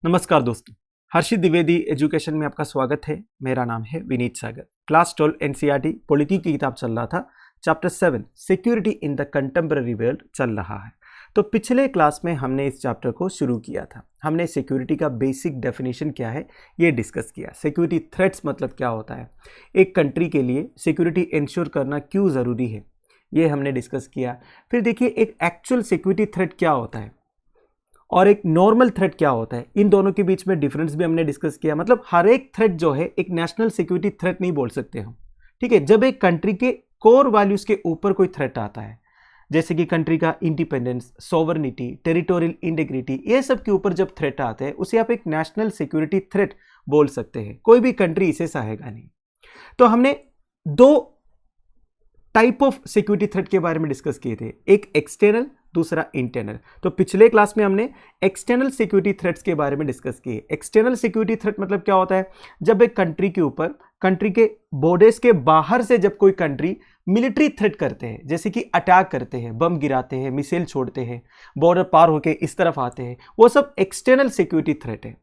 नमस्कार दोस्तों, हर्षित द्विवेदी एजुकेशन में आपका स्वागत है। मेरा नाम है विनीत सागर। क्लास 12 एनसीईआरटी पॉलिटी की किताब चल रहा था। Chapter 7 security in the contemporary world चल रहा है। तो पिछले क्लास में हमने इस चैप्टर को शुरू किया था। हमने सिक्योरिटी का बेसिक डेफिनेशन क्या है ये डिस्कस किया। सिक्योरिटी थ्रेट्स मतलब क्या होता है, एक कंट्री के लिए सिक्योरिटी इंश्योर करना क्यों ज़रूरी है, ये हमने डिस्कस किया। फिर देखिए एक एक्चुअल सिक्योरिटी थ्रेट क्या होता है और एक नॉर्मल थ्रेट क्या होता है, इन दोनों के बीच में डिफरेंस भी हमने डिस्कस किया। मतलब हर एक थ्रेट जो है एक नेशनल सिक्योरिटी थ्रेट नहीं बोल सकते हम, ठीक है। जब एक कंट्री के कोर वैल्यूज के ऊपर कोई थ्रेट आता है, जैसे कि कंट्री का इंडिपेंडेंस, सोवरनिटी, टेरिटोरियल इंटीग्रिटी, ये सब के ऊपर जब थ्रेट आते हैं उसे आप एक नेशनल सिक्योरिटी थ्रेट बोल सकते हैं। कोई भी कंट्री इसे सहेगा नहीं। तो हमने दो टाइप ऑफ सिक्योरिटी थ्रेट के बारे में डिस्कस किए थे, एक एक्सटर्नल, दूसरा इंटरनल। तो पिछले क्लास में हमने एक्सटर्नल सिक्योरिटी थ्रेट्स के बारे में डिस्कस किए। एक्सटर्नल सिक्योरिटी थ्रेट मतलब क्या होता है, जब एक कंट्री के ऊपर, कंट्री के बॉर्डर्स के बाहर से जब कोई कंट्री मिलिट्री थ्रेट करते हैं, जैसे कि अटैक करते हैं, बम गिराते हैं, मिसाइल छोड़ते हैं, बॉर्डर पार होकर इस तरफ आते हैं, वो सब एक्सटर्नल सिक्योरिटी थ्रेट है।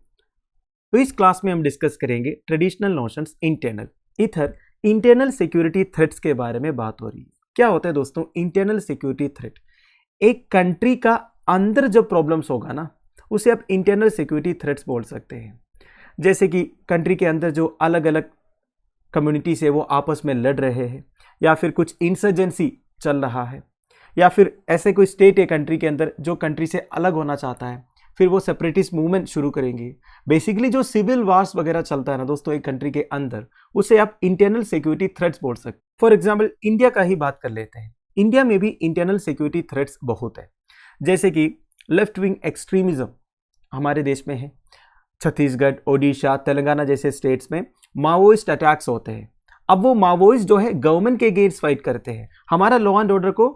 तो इस क्लास में हम डिस्कस करेंगे ट्रेडिशनल नोशंस इंटरनल। इधर इंटरनल सिक्योरिटी थ्रेट्स के बारे में बात हो रही है। क्या होता है दोस्तों इंटरनल सिक्योरिटी थ्रेट? एक कंट्री का अंदर जब प्रॉब्लम्स होगा ना, उसे आप इंटरनल सिक्योरिटी थ्रेट्स बोल सकते हैं। जैसे कि कंट्री के अंदर जो अलग अलग कम्युनिटी से वो आपस में लड़ रहे हैं, या फिर कुछ इंसर्जेंसी चल रहा है, या फिर ऐसे कोई स्टेट है कंट्री के अंदर जो कंट्री से अलग होना चाहता है, फिर वो सेपरेटिस्ट मूवमेंट शुरू करेंगे। बेसिकली जो सिविल वार्स वगैरह चलता है ना दोस्तों एक कंट्री के अंदर, उसे आप इंटरनल सिक्योरिटी थ्रेट्स बोल सकते हैं। फॉर एग्जाम्पल इंडिया का ही बात कर लेते हैं। इंडिया में भी इंटरनल सिक्योरिटी थ्रेट्स बहुत है, जैसे कि लेफ्ट विंग एक्सट्रीमिज्म हमारे देश में है। छत्तीसगढ़, ओडिशा, तेलंगाना जैसे स्टेट्स में माओइस्ट अटैक्स होते हैं। अब वो माओइस्ट जो है गवर्नमेंट के अगेंस्ट फाइट करते हैं, हमारा लॉ एंड ऑर्डर को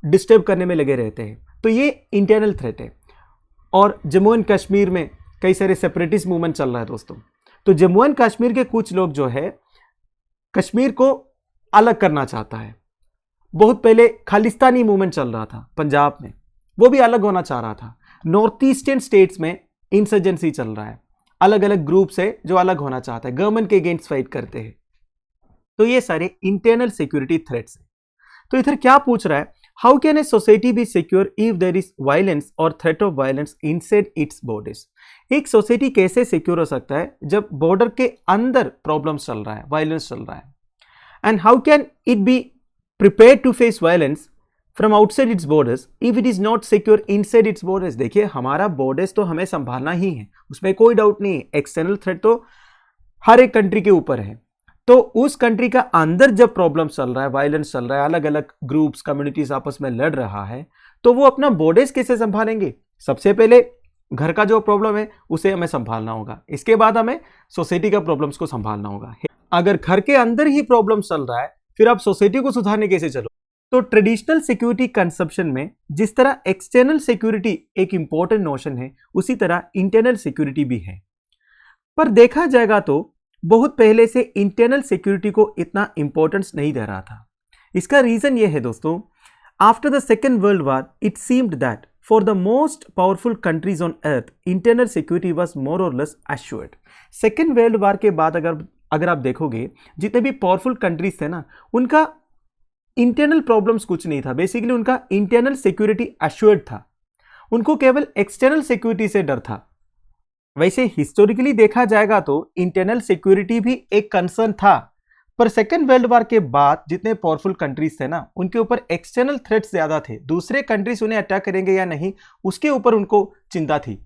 डिस्टर्ब करने में लगे रहते हैं। तो ये इंटरनल थ्रेट है। और जम्मू एंड कश्मीर में कई सारे सेपरेटिस्ट मूवमेंट चल रहा है दोस्तों। तो जम्मू एंड कश्मीर के कुछ लोग जो है कश्मीर को अलग करना चाहता है। बहुत पहले खालिस्तानी मूवमेंट चल रहा था पंजाब में, वो भी अलग होना चाह रहा था। नॉर्थ ईस्टर्न स्टेट्स में इंसर्जेंसी चल रहा है, अलग अलग ग्रुप्स है जो अलग होना चाहता है, गवर्नमेंट के अगेंस्ट फाइट करते हैं। तो ये सारे इंटरनल सिक्योरिटी थ्रेट्स है। तो इधर क्या पूछ रहा है, how can a society be secure if there is violence और threat of violence inside its borders? एक सोसाइटी कैसे सिक्योर हो सकता है जब बॉर्डर के अंदर प्रॉब्लम्स चल रहा है, वायलेंस चल रहा है। And how can it be prepared to face violence from outside its borders if it is not secure inside its borders? देखिए हमारा borders तो हमें संभालना ही है, उसमें कोई डाउट नहीं है। एक्सटर्नल थ्रेट तो हर एक कंट्री के ऊपर है। तो उस कंट्री का अंदर जब प्रॉब्लम चल रहा है, वायलेंस चल रहा है, अलग अलग ग्रुप्स, कम्युनिटीज आपस में लड़ रहा है, तो वो अपना बॉर्डर्स कैसे संभालेंगे? सबसे पहले घर का जो प्रॉब्लम है उसे हमें संभालना होगा, इसके बाद हमें सोसाइटी का प्रॉब्लम्स को संभालना होगा। अगर घर के अंदर ही प्रॉब्लम चल रहा है, फिर आप सोसाइटी को सुधारने कैसे चलो? तो ट्रेडिशनल सिक्योरिटी कंसेप्शन में जिस तरह एक्सटर्नल सिक्योरिटी एक इंपॉर्टेंट नोशन है, उसी तरह इंटरनल सिक्योरिटी भी है। पर देखा जाएगा तो बहुत पहले से इंटरनल सिक्योरिटी को इतना इंपॉर्टेंस नहीं दे रहा था। इसका रीजन यह है दोस्तों, after the second world war it seemed that for the most powerful countries on earth internal security was more और less assured. Second world war के बाद अगर आप देखोगे, जितने भी पावरफुल कंट्रीज थे ना, उनका इंटरनल प्रॉब्लम्स कुछ नहीं था। बेसिकली उनका इंटरनल सिक्योरिटी एश्योर्ड था, उनको केवल एक्सटर्नल सिक्योरिटी से डर था। वैसे हिस्टोरिकली देखा जाएगा तो इंटरनल सिक्योरिटी भी एक कंसर्न था, पर सेकेंड वर्ल्ड वॉर के बाद जितने पावरफुल कंट्रीज थे ना, उनके ऊपर एक्सटर्नल थ्रेट्स ज्यादा थे। दूसरे कंट्रीज उन्हें अटैक करेंगे या नहीं, उसके ऊपर उनको चिंता थी,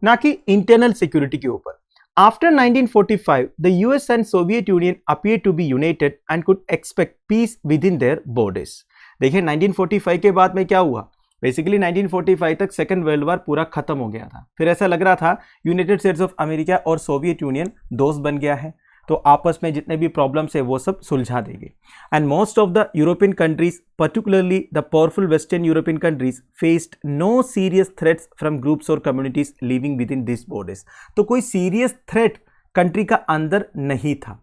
ना कि इंटरनल सिक्योरिटी के ऊपर। After 1945, the US and Soviet Union appeared to be united and could expect peace within their borders. देखिए 1945 के बाद में क्या हुआ, बेसिकली 1945 तक सेकेंड वर्ल्ड वॉर पूरा खत्म हो गया था। फिर ऐसा लग रहा था यूनाइटेड स्टेट्स ऑफ अमेरिका और सोवियत यूनियन दोस्त बन गया है, तो आपस में जितने भी प्रॉब्लम्स है वो सब सुलझा देंगे। And most of the European countries, particularly the powerful western European countries, faced no serious threats from groups और communities living within this borders. तो कोई सीरियस थ्रेट कंट्री का अंदर नहीं था,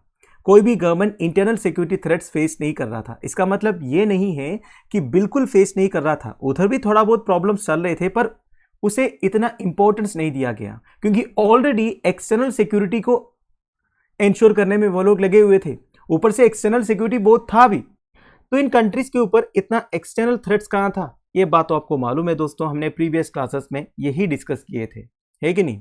कोई भी government internal security threats face नहीं कर रहा था। इसका मतलब ये नहीं है कि बिल्कुल फेस नहीं कर रहा था, उधर भी थोड़ा बहुत प्रॉब्लम्स चल रहे थे, पर उसे इतना इंपॉर्टेंस नहीं दिया गया, क्योंकि ऑलरेडी एक्सटर्नल सिक्योरिटी को इंश्योर करने में वो लोग लगे हुए थे, ऊपर से एक्सटर्नल सिक्योरिटी बहुत था भी। तो इन कंट्रीज के ऊपर इतना एक्सटर्नल थ्रेट्स कहां था, ये बात तो आपको मालूम है दोस्तों, हमने प्रीवियस क्लासेस में यही डिस्कस किए थे, है कि नहीं।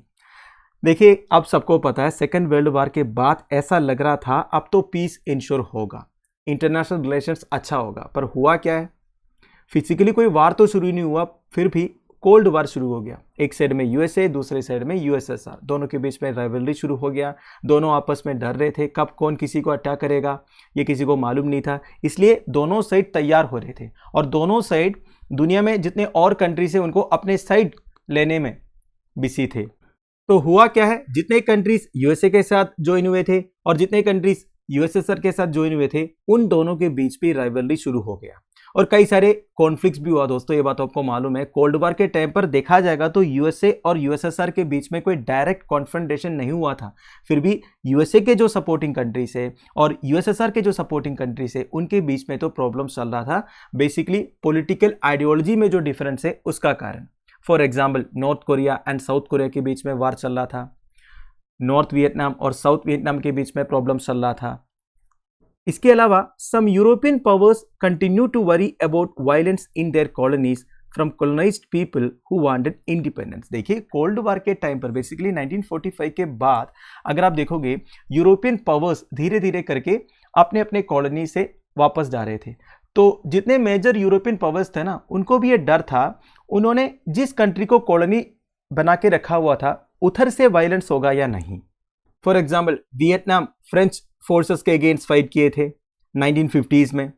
देखिए अब सबको पता है सेकेंड वर्ल्ड वॉर के बाद ऐसा लग रहा था अब तो पीस इंश्योर होगा, इंटरनेशनल रिलेशंस अच्छा होगा, पर हुआ क्या है, फिजिकली कोई वार तो शुरू नहीं हुआ, फिर भी कोल्ड वार शुरू हो गया। एक साइड में यूएसए, दूसरे साइड में यूएसएसआर, दोनों के बीच में राइवलरी शुरू हो गया। दोनों आपस में डर रहे थे कब कौन किसी को अटैक करेगा, ये किसी को मालूम नहीं था, इसलिए दोनों साइड तैयार हो रहे थे और दोनों साइड दुनिया में जितने और कंट्रीज है उनको अपने साइड लेने में बिजी थे। तो हुआ क्या है, जितने कंट्रीज यूएसए के साथ ज्वाइन हुए थे और जितने कंट्रीज यूएसएसआर के साथ ज्वाइन हुए थे, उन दोनों के बीच भी राइवलरी शुरू हो गया और कई सारे कॉन्फ्लिक्ट्स भी हुआ दोस्तों, ये बात आपको मालूम है। कोल्ड वॉर के टाइम पर देखा जाएगा तो यूएसए और यूएसएसआर के बीच में कोई डायरेक्ट कॉन्फ्रंटेशन नहीं हुआ था, फिर भी यूएसए के जो सपोर्टिंग कंट्रीज है और यूएसएसआर के जो सपोर्टिंग कंट्रीज है उनके बीच में तो प्रॉब्लम चल रहा था, बेसिकली पॉलिटिकल आइडियोलॉजी में जो डिफरेंस है उसका कारण। For example North Korea and South Korea के बीच में वार चल रहा था, नॉर्थ वियतनाम और साउथ वियतनाम के बीच में प्रॉब्लम चल रहा था। इसके अलावा some European powers continue to worry about violence in their colonies from colonised people who wanted independence. देखिए कोल्ड वॉर के टाइम पर बेसिकली 1945 के बाद अगर आप देखोगे यूरोपियन पावर्स धीरे धीरे करके अपने अपने कॉलोनी से वापस जा रहे थे, तो जितने मेजर यूरोपियन पावर्स थे ना उनको भी ये डर था, उन्होंने जिस कंट्री को कॉलोनी बना के रखा हुआ था उधर से वायलेंस होगा या नहीं। For example Vietnam French forces के अगेंस्ट फाइट किए थे 1950s में,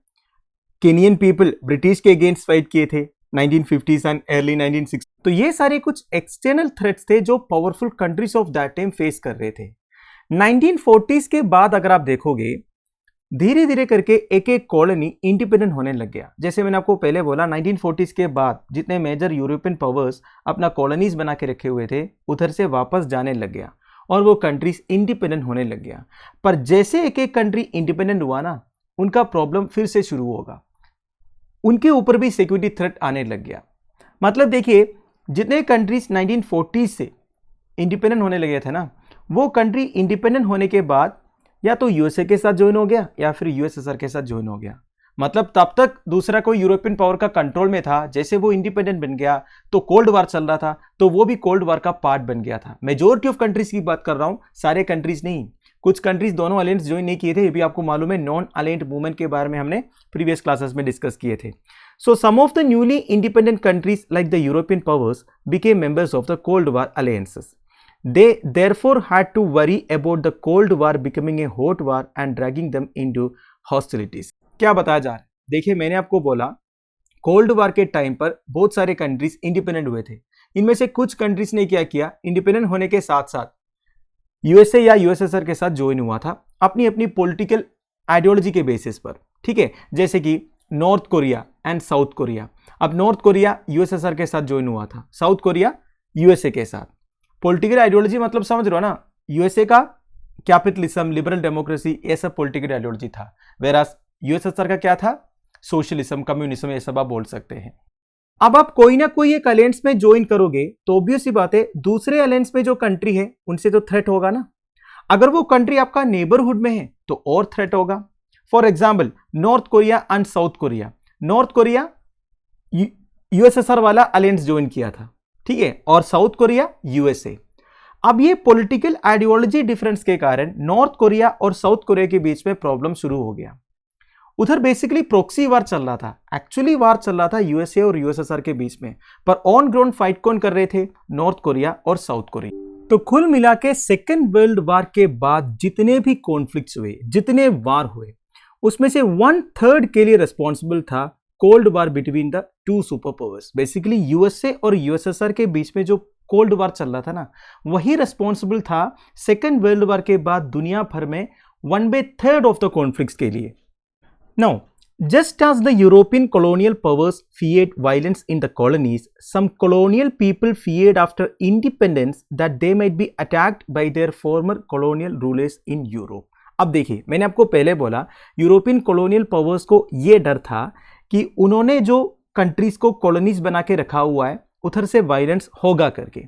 केनियन पीपल ब्रिटिश के अगेंस्ट फाइट किए थे 1950s एंड अर्ली 1960। तो ये सारे कुछ एक्सटर्नल थ्रेट्स थे जो powerful countries of that time face कर रहे थे। 1940s के बाद अगर आप देखोगे धीरे धीरे करके एक एक कॉलोनी इंडिपेंडेंट होने लग गया। जैसे मैंने आपको पहले बोला 1940s के बाद जितने मेजर यूरोपियन पावर्स अपना कॉलोनीज बना के रखे हुए थे उधर से वापस जाने लग गया और वो कंट्रीज इंडिपेंडेंट होने लग गया। पर जैसे एक एक कंट्री इंडिपेंडेंट हुआ ना, उनका प्रॉब्लम फिर से शुरू होगा, उनके ऊपर भी सिक्योरिटी थ्रेट आने लग गया। मतलब देखिए जितने कंट्रीज 1940s से इंडिपेंडेंट होने लगे थे ना, वो कंट्री इंडिपेंडेंट होने के बाद या तो यूएसए के साथ ज्वाइन हो गया या फिर यूएसएसआर के साथ ज्वाइन हो गया। मतलब तब तक दूसरा कोई यूरोपियन पावर का कंट्रोल में था, जैसे वो इंडिपेंडेंट बन गया तो कोल्ड वार चल रहा था, तो वो भी कोल्ड वार का पार्ट बन गया था। मेजॉरिटी ऑफ कंट्रीज की बात कर रहा हूं, सारे कंट्रीज नहीं, कुछ कंट्रीज दोनों अलायंस ज्वाइन नहीं किए थे, ये भी आपको मालूम है। नॉन अलायंट मूवमेंट के बारे में हमने प्रीवियस क्लासेस में डिस्कस किए थे। So some of the newly independent countries like the European powers became members of the cold war alliances. They therefore had to worry about the Cold War becoming a hot war and dragging them into hostilities। क्या बताया जा रहा है, देखिए मैंने आपको बोला cold war के टाइम पर बहुत सारे कंट्रीज इंडिपेंडेंट हुए थे, इनमें से कुछ कंट्रीज ने क्या किया, इंडिपेंडेंट होने के साथ साथ यूएसए या यूएसएसआर के साथ ज्वाइन हुआ था अपनी अपनी पॉलिटिकल आइडियोलॉजी के बेसिस पर, ठीक है। जैसे कि north Korea and South Korea. अब नॉर्थ कोरिया यूएसएसआर के साथ ज्वाइन हुआ था, साउथ कोरिया यूएसए के साथ। पॉलिटिकल आइडियोलॉजी मतलब समझ रहे हो ना, यूएसए का कैपिटलिज्म, लिबरल डेमोक्रेसी, ये सब पॉलिटिकल आइडियोलॉजी था, वेरास यूएसएसआर का क्या था, सोशलिज्म, कम्युनिज्म, ये सब आप बोल सकते हैं। अब आप कोई ना कोई एक अलायंस में ज्वाइन करोगे तो ऑब्वियस सी बात है दूसरे अलायंस में जो कंट्री है उनसे तो थ्रेट होगा ना। अगर वो कंट्री आपका नेबरहुड में है तो और थ्रेट होगा। For example North Korea and South Korea. North Korea USSR वाला अलायंस ज्वाइन किया था, ठीक है, और साउथ कोरिया यूएसए। अब ये पॉलिटिकल आइडियोलॉजी डिफरेंस के कारण नॉर्थ कोरिया और साउथ कोरिया के बीच में प्रॉब्लम शुरू हो गया। उधर बेसिकली प्रॉक्सी वार चल रहा था, एक्चुअली वार चल रहा था यूएसए और यूएसएसआर के बीच में, पर ऑन ग्राउंड फाइट कौन कर रहे थे, नॉर्थ कोरिया और साउथ कोरिया। तो कुल मिला के सेकेंड वर्ल्ड वार के बाद जितने भी कॉन्फ्लिक्ट्स हुए, जितने वार हुए, उसमें से 1/3 के लिए रिस्पॉन्सिबल था cold war between the two super powers. Basically USA और यूएसएसआर के बीच में जो कोल्ड वार चल रहा था ना, वही रिस्पॉन्सिबल था सेकेंड वर्ल्ड वार के बाद दुनिया भर में 1/3 ऑफ द कॉन्फ्लिक्ट्स के लिए। Now just as the European colonial powers feared violence in the colonies, some colonial people feared after independence that they might be attacked by their former colonial rulers in Europe। अब देखिए मैंने आपको पहले बोला European colonial powers को यह डर था कि उन्होंने जो कंट्रीज को कॉलोनीज बना के रखा हुआ है उधर से वायलेंस होगा करके।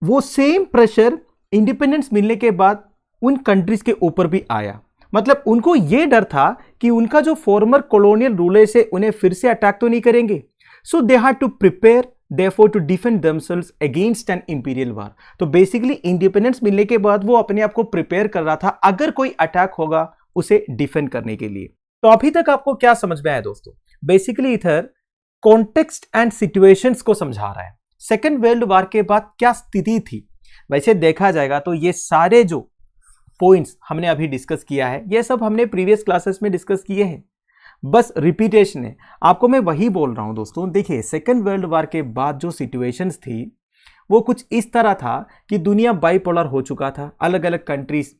वो सेम प्रेशर इंडिपेंडेंस मिलने के बाद उन कंट्रीज के ऊपर भी आया। मतलब उनको ये डर था कि उनका जो फॉर्मर कॉलोनियल रूलर्स है उन्हें फिर से अटैक तो नहीं करेंगे। So they had to prepare therefore to defend themselves against an imperial war। तो बेसिकली इंडिपेंडेंस मिलने के बाद वो अपने आप को प्रिपेयर कर रहा था अगर कोई अटैक होगा उसे डिफेंड करने के लिए। तो अभी तक आपको क्या समझ में आया दोस्तों? बेसिकली इधर कॉन्टेक्स्ट एंड सिचुएशंस को समझा रहा है। सेकेंड वर्ल्ड वॉर के बाद क्या स्थिति थी। वैसे देखा जाएगा तो ये सारे जो पॉइंट्स हमने अभी डिस्कस किया है ये सब हमने प्रीवियस क्लासेस में डिस्कस किए हैं, बस रिपीटेशन है। आपको मैं वही बोल रहा हूं दोस्तों। देखिए सेकेंड वर्ल्ड वॉर के बाद जो सिचुएशंस थी वो कुछ इस तरह था कि दुनिया बाइपोलर हो चुका था। अलग अलग कंट्रीज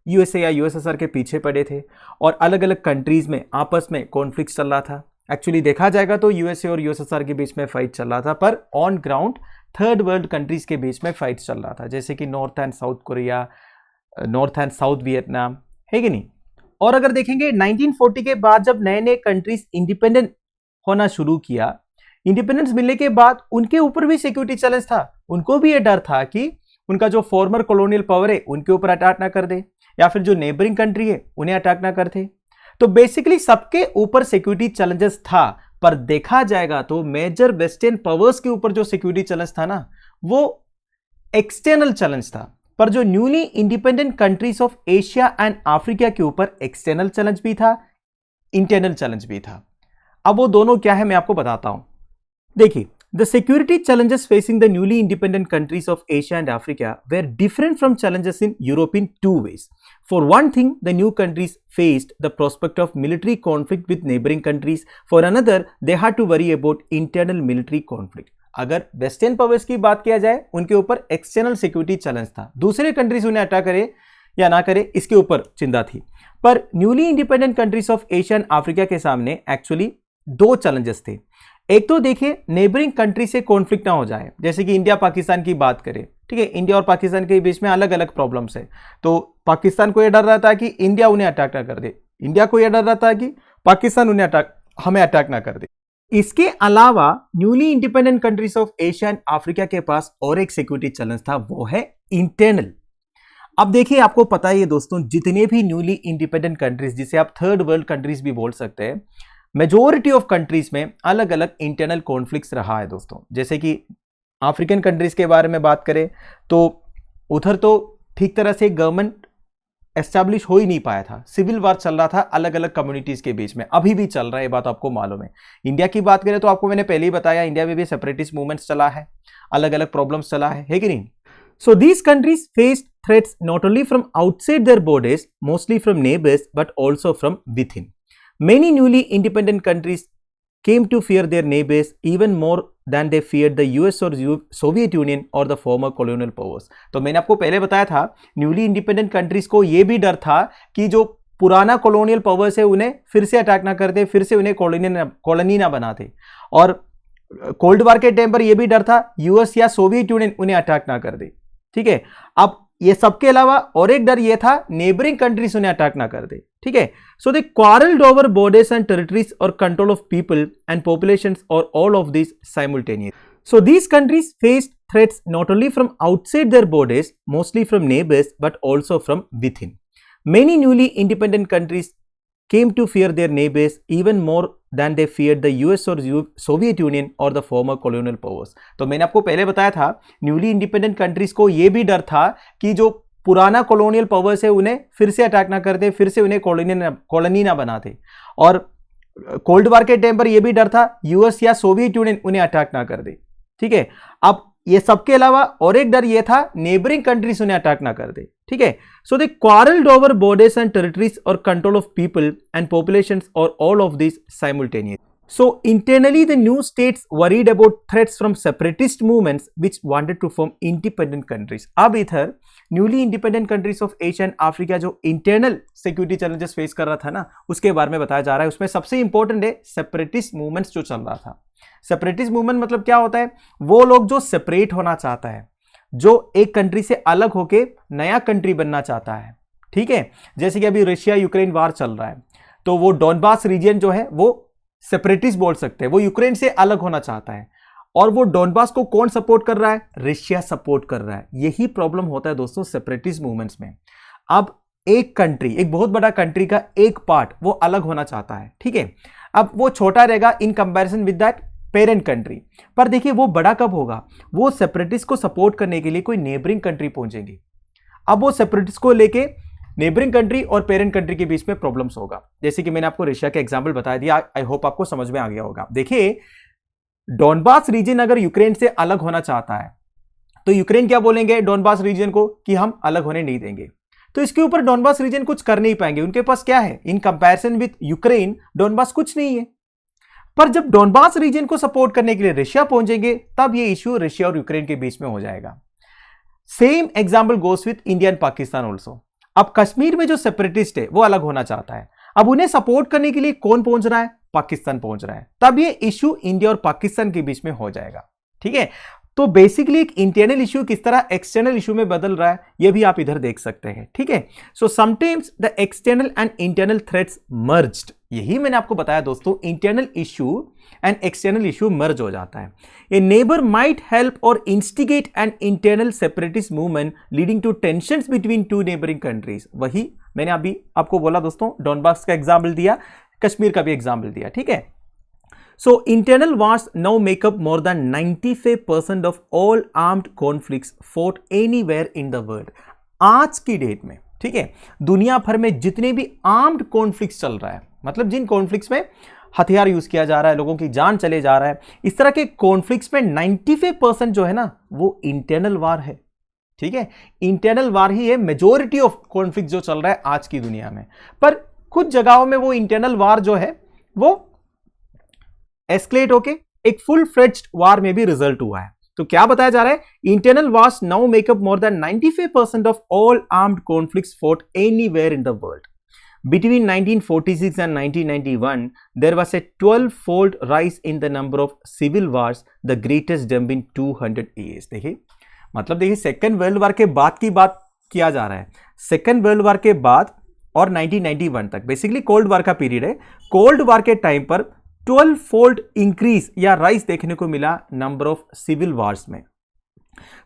यूएसए या यूएसएसआर के पीछे पड़े थे और अलग अलग कंट्रीज में आपस में कॉन्फ्लिक्ट चल रहा था। एक्चुअली देखा जाएगा तो यूएसए और यूएसएसआर के बीच में फाइट चल रहा था, पर on ground third world countries के बीच में फाइट चल रहा था, जैसे कि north and South Korea, north and south Vietnam, है कि नहीं। और अगर देखेंगे 1940 के बाद जब नए नए कंट्रीज इंडिपेंडेंट होना शुरू किया, इंडिपेंडेंस मिलने के बाद उनके ऊपर भी सिक्योरिटी चैलेंज था। उनको भी ये डर था कि उनका जो फॉर्मर कॉलोनियल पावर है उनके ऊपर अटैक ना कर दे, या फिर जो नेबरिंग कंट्री है उन्हें अटैक ना कर दे। तो बेसिकली सबके ऊपर सिक्योरिटी चैलेंजेस था, पर देखा जाएगा तो मेजर वेस्टर्न पावर्स के ऊपर जो सिक्योरिटी चैलेंज था ना वो एक्सटर्नल चैलेंज था, पर जो newly independent countries of Asia and Africa के ऊपर एक्सटर्नल चैलेंज भी था, इंटरनल चैलेंज भी था। अब वो दोनों क्या है मैं आपको बताता हूं। देखिए, the security challenges facing the newly independent countries of Asia and Africa were different from challenges in Europe in two ways. For one thing, the new countries faced the prospect of military conflict with neighbouring countries. For another, they had to worry about internal military conflict. अगर western powers की बात किया जाए उनके ऊपर external security challenge था, दूसरे countries उन्हें अटैक करे या ना करे इसके ऊपर चिंता थी। पर newly independent countries of Asia and Africa के सामने एक्चुअली दो चैलेंजेस थे। एक तो देखिए नेबरिंग कंट्री से कॉन्फ्लिक्ट ना हो जाए, जैसे कि इंडिया पाकिस्तान की बात करें, ठीक है, इंडिया और पाकिस्तान के बीच में अलग अलग प्रॉब्लम्स है, तो पाकिस्तान को यह डर रहता है कि इंडिया उन्हें अटैक ना कर दे, इंडिया को यह डर रहता है कि पाकिस्तान हमें अटैक ना कर दे। इसके अलावा newly independent countries of Asia and Africa के पास और एक सिक्योरिटी चैलेंज था, वो है इंटरनल। अब देखिए आपको पता ही है दोस्तों, जितने भी न्यूली इंडिपेंडेंट कंट्रीज, जिसे आप थर्ड वर्ल्ड कंट्रीज भी बोल सकते हैं, मेजॉरिटी ऑफ कंट्रीज में अलग अलग इंटरनल कॉन्फ्लिक्ट्स रहा है दोस्तों। जैसे कि अफ्रीकन कंट्रीज के बारे में बात करें तो उधर तो ठीक तरह से गवर्नमेंट एस्टैब्लिश हो ही नहीं पाया था, सिविल वार चल रहा था अलग अलग कम्युनिटीज के बीच में, अभी भी चल रहा है, ये बात आपको मालूम है। इंडिया की बात करें तो आपको मैंने पहले ही बताया, इंडिया में भी सेपरेटिस्ट मूवमेंट्स चला है, अलग अलग प्रॉब्लम्स चला है कि नहीं। So these countries faced threats not only from outside their borders, mostly from neighbours, but also from within. Many newly independent countries came to fear their neighbors even more than they feared the US or Soviet Union or the former colonial powers। तो मैंने आपको पहले बताया था newly independent countries को यह भी डर था कि जो पुराना कॉलोनियल पावर्स है उन्हें फिर से अटैक ना कर दे, फिर से उन्हें कॉलोनी ना बना दे। और कोल्ड वार के टाइम पर यह भी डर था यूएस या सोवियत यूनियन उन्हें अटैक ना कर दे, ठीक है। अब ये सबके अलावा और एक डर ये था नेबरिंग कंट्रीज उन्हें अटैक ना कर दे, ठीक है। So they quarrelled over borders and territories और control of people and populations और all of this simultaneous. So these countries faced threats not only from outside their borders, mostly from neighbours, but also from within. Many newly independent countries came to fear their neighbors even more than they feared the US or Soviet Union or the former colonial powers। तो मैंने आपको पहले बताया था newly independent countries को यह भी डर था कि जो पुराना कॉलोनियल पावर्स है उन्हें फिर से अटैक ना कर दे, फिर से उन्हें कॉलोनी ना बना दे। और कोल्ड वार के टाइम पर यह भी डर था यूएस या सोवियत यूनियन उन्हें अटैक ना कर दे, ठीक है। अब ये सबके अलावा और एक डर ये था नेबरिंग कंट्रीज उन्हें अटैक ना कर दे, ठीक है। So they quarrelled over borders and territories और control of people and populations और all of this simultaneous. So internally the new states worried about threats from separatist movements which wanted to form independent countries। अब इधर newly independent countries of Asia and Africa जो internal security challenges face कर रहा था ना, उसके बारे में बताया जा रहा है। उसमें सबसे इंपॉर्टेंट है सेपरेटिस्ट मूवमेंट्स जो चल रहा था। सेपरेटिस्ट मूवमेंट मतलब क्या होता है, वो लोग जो सेपरेट होना चाहता है, जो एक कंट्री से अलग होके नया कंट्री बनना चाहता है, ठीक है। जैसे कि अभी रशिया यूक्रेन वार चल रहा है, तो वो डोनबास रीजन जो है वो सेपरेटिस्ट बोल सकते हैं, वो यूक्रेन से अलग होना चाहता है। और वो डोनबास को कौन सपोर्ट कर रहा है? रशिया सपोर्ट कर रहा है। यही प्रॉब्लम होता है दोस्तों सेपरेटिस्ट मूवमेंट्स में। अब एक कंट्री, एक बहुत बड़ा कंट्री का एक पार्ट वो अलग होना चाहता है, ठीक है, अब वो छोटा रहेगा in comparison with that parent country, पर देखिए वो बड़ा कब होगा? वो सेपरेटिस्ट को सपोर्ट करने के लिए कोई नेबरिंग कंट्री पहुंचेगी। अब वो सेपरेटिस्ट को लेके नेबरिंग कंट्री और पेरेंट कंट्री के बीच में प्रॉब्लम्स होगा। जैसे कि मैंने आपको रशिया का एग्जांपल बता दिया, आई होप आपको समझ में आ गया होगा। देखिए डोनबास रीजन अगर यूक्रेन से अलग होना चाहता है तो यूक्रेन क्या बोलेंगे डोनबास रीजन को कि हम अलग होने नहीं देंगे, तो इसके ऊपर डोनबास रीजन कुछ कर नहीं पाएंगे। उनके पास क्या है? In comparison with Ukraine Donbas कुछ नहीं है। पर जब डोनबास रीजन को सपोर्ट करने के लिए रशिया पहुंचेंगे तब ये इश्यू रशिया और यूक्रेन के बीच में हो जाएगा। Same example goes with India and Pakistan also. अब कश्मीर में जो सेपरेटिस्ट है वो अलग होना चाहता है, अब उन्हें सपोर्ट करने के लिए कौन पहुंच रहा है? पाकिस्तान पहुंच रहा है, तब ये इश्यू इंडिया और पाकिस्तान के बीच में हो जाएगा, ठीक है। तो बेसिकली एक इंटरनल इश्यू किस तरह एक्सटर्नल इश्यू में बदल रहा है ये भी आप इधर देख सकते हैं, ठीक है। So sometimes the external and internal threats merged, यही मैंने आपको बताया दोस्तों, internal issue and external issue merge हो जाता है। ए नेबर माइट हेल्प और instigate an internal separatist movement leading to tensions between two neighbouring countries. वही मैंने अभी आपको बोला दोस्तों, डोनबास का एग्जाम्पल दिया, कश्मीर का भी एग्जाम्पल दिया, ठीक है। So internal wars now make up more than 95% of all armed conflicts fought anywhere in the world. आज की डेट में, ठीक है, दुनिया भर में जितने भी आर्म्ड कॉन्फ्लिक्ट्स चल रहा है, मतलब जिन कॉन्फ्लिक्ट्स में हथियार यूज किया जा रहा है, लोगों की जान चले जा रहा है, इस तरह के कॉन्फ्लिक्ट्स में 95% जो है ना वो इंटरनल वार है, ठीक है। इंटरनल वार ही है मेजोरिटी ऑफ कॉन्फ्लिक्ट जो चल रहा है आज की दुनिया में। पर कुछ जगहों में वो इंटरनल वार जो है वो एस्केलेट होके एक फुल फ्लेज्ड वार में भी रिजल्ट हुआ है। तो क्या बताया जा रहा है? Internal wars now make up more than 95% of all armed conflicts fought anywhere in the world. Between 1946 and 1991, there was a 12-fold rise in the number of civil wars, the greatest jump in 200 years. देखिए, मतलब देखिए second world war के बाद की बात किया जा रहा है। सेकेंड वर्ल्ड वार के बाद और 1991 तक बेसिकली कोल्ड वार का पीरियड है। कोल्ड वार के टाइम पर 12-fold इंक्रीज या राइज देखने को मिला नंबर ऑफ सिविल वार्स में।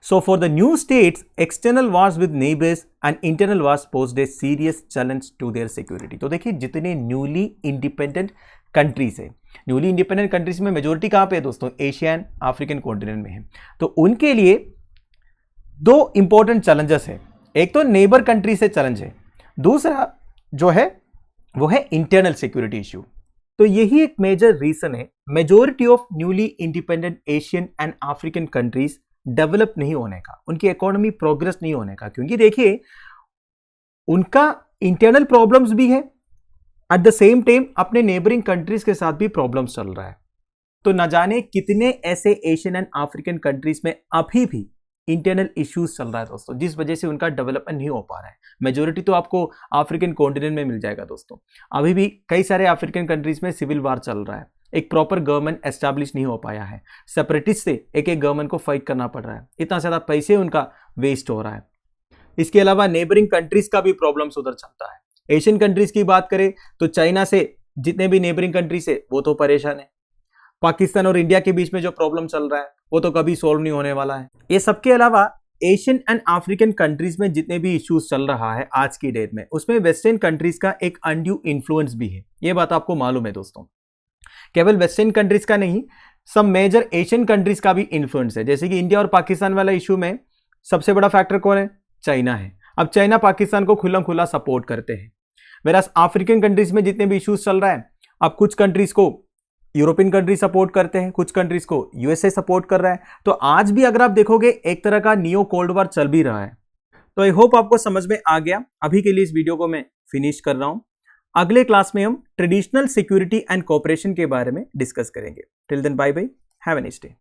So for the new states, external wars with neighbors and internal wars posed a serious challenge to their security. तो देखिए जितने न्यूली इंडिपेंडेंट कंट्रीज है, न्यूली इंडिपेंडेंट कंट्रीज में मेजोरिटी कहाँ पे है दोस्तों? एशियन अफ्रीकन कॉन्टिनेंट में है। तो उनके लिए दो इंपॉर्टेंट चैलेंजेस है। एक तो नेबर कंट्री से चैलेंज है, दूसरा जो है वो है इंटरनल सिक्योरिटी इश्यू। तो यही एक मेजर रीजन है majority of newly independent Asian and African countries develop नहीं होने का, उनकी इकोनॉमी प्रोग्रेस नहीं होने का, क्योंकि देखिए उनका इंटरनल प्रॉब्लम्स भी है, एट द सेम टाइम अपने नेबरिंग कंट्रीज के साथ भी प्रॉब्लम्स चल रहा है। तो न जाने कितने ऐसे एशियन एंड अफ्रीकन कंट्रीज में अभी भी इंटरनल इश्यूज चल रहा है दोस्तों, जिस वजह से उनका डेवलपमेंट नहीं हो पा रहा है। मेजोरिटी तो आपको अफ्रीकन कॉन्टिनेंट में मिल जाएगा दोस्तों। अभी भी कई सारे अफ्रीकन कंट्रीज में सिविल वार चल रहा है, एक प्रॉपर गवर्नमेंट एस्टैब्लिश नहीं हो पाया है, सेपरेटिस्ट से एक एक गवर्नमेंट को फाइट करना पड़ रहा है, इतना ज्यादा पैसे उनका वेस्ट हो रहा है। इसके अलावा नेबरिंग कंट्रीज का भी प्रॉब्लम्स उधर चलता है। एशियन कंट्रीज की बात करें तो चाइना से जितने भी नेबरिंग कंट्रीज है वो तो परेशान है। पाकिस्तान और इंडिया के बीच में जो प्रॉब्लम चल रहा है वो तो कभी सॉल्व नहीं होने वाला है। ये सबके अलावा एशियन एंड अफ्रीकन कंट्रीज में जितने भी इश्यूज चल रहा है आज की डेट में, उसमें वेस्टर्न कंट्रीज का एक अनड्यू इन्फ्लुएंस भी है। ये बात आपको मालूम है दोस्तों। केवल वेस्टर्न कंट्रीज का नहीं, सब मेजर एशियन कंट्रीज का भी इन्फ्लुएंस है। जैसे कि इंडिया और पाकिस्तान वाला इशू में सबसे बड़ा फैक्टर कौन है? चाइना है। अब चाइना पाकिस्तान को खुला खुला सपोर्ट करते हैं। वेरास अफ्रीकन कंट्रीज में जितने भी इश्यूज चल रहा है, अब कुछ कंट्रीज को यूरोपियन कंट्री सपोर्ट करते हैं, कुछ कंट्रीज को यूएसए सपोर्ट कर रहा है। तो आज भी अगर आप देखोगे एक तरह का नियो कोल्ड वार चल भी रहा है। तो आई होप आपको समझ में आ गया। अभी के लिए इस वीडियो को मैं फिनिश कर रहा हूं। अगले क्लास में हम ट्रेडिशनल सिक्योरिटी एंड कोऑपरेशन के बारे में डिस्कस करेंगे। Till then bye bye, have a nice day.